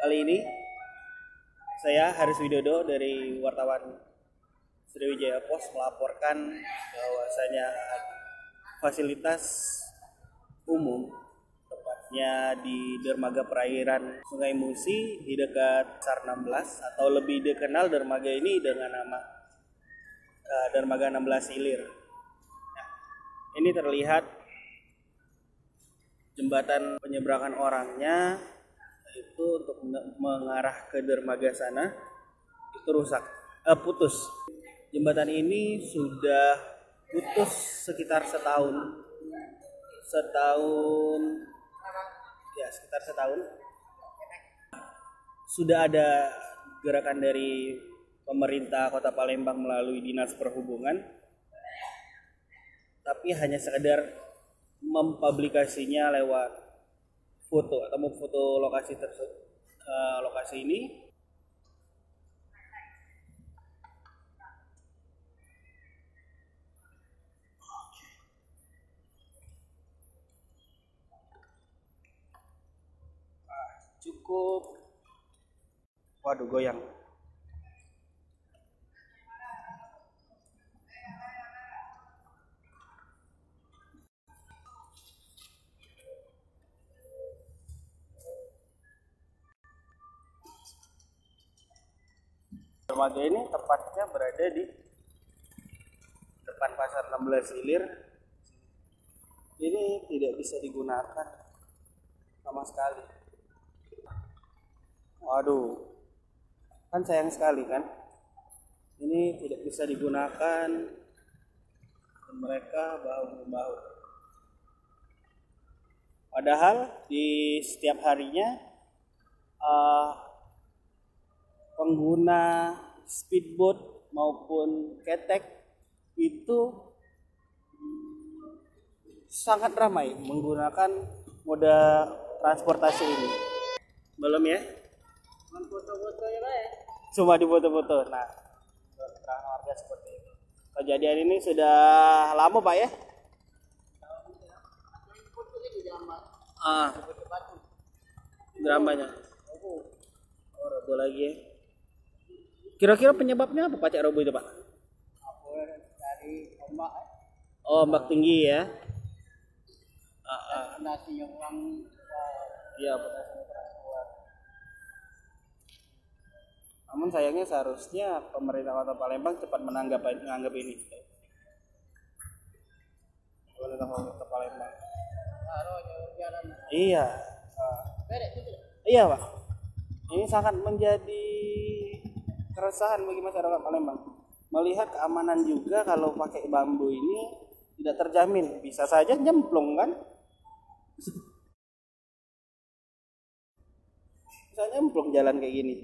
Kali ini saya Haris Widodo dari wartawan Sriwijaya Pos melaporkan bahwasanya fasilitas umum tepatnya di dermaga perairan Sungai Musi di dekat SAR 16 atau lebih dikenal dermaga ini dengan nama dermaga 16 Ilir. Nah, ini terlihat jembatan penyeberangan orangnya itu untuk mengarah ke dermaga sana itu putus. Jembatan ini sudah putus sekitar setahun sudah ada gerakan dari pemerintah Kota Palembang melalui Dinas Perhubungan, tapi hanya sekedar mempublikasinya lewat foto atau memfoto lokasi ini. Cukup, waduh, goyang. Dermaga ini tepatnya berada di depan pasar 16 Ilir. Ini tidak bisa digunakan sama sekali. Waduh, kan sayang sekali kan. Ini tidak bisa digunakan dan mereka bahu-membahu. Padahal di setiap harinya pengguna speedboat maupun ketek itu sangat ramai menggunakan moda transportasi ini. Belum ya? Foto-foto ya Pak ya? Cuma di foto-foto. Nah, keterangan warga seperti itu. Kejadian ini sudah lama Pak ya? Dramanya. Oh, robo lagi ya. Kira-kira penyebabnya apa Pak Cak robo itu Pak? Dari ombak. Oh, ombak tinggi ya. Nasi yang ulang. Iya, pondasinya keluar. Namun sayangnya seharusnya pemerintah Kota Palembang cepat menganggap ini. Pemerintah Kota Palembang. Iya. Iya Pak. Ini sangat menjadi keresahan bagi masyarakat Palembang. Melihat keamanan juga kalau pakai bambu ini tidak terjamin, bisa saja nyemplung kan? Bisa nyemplung jalan kayak gini.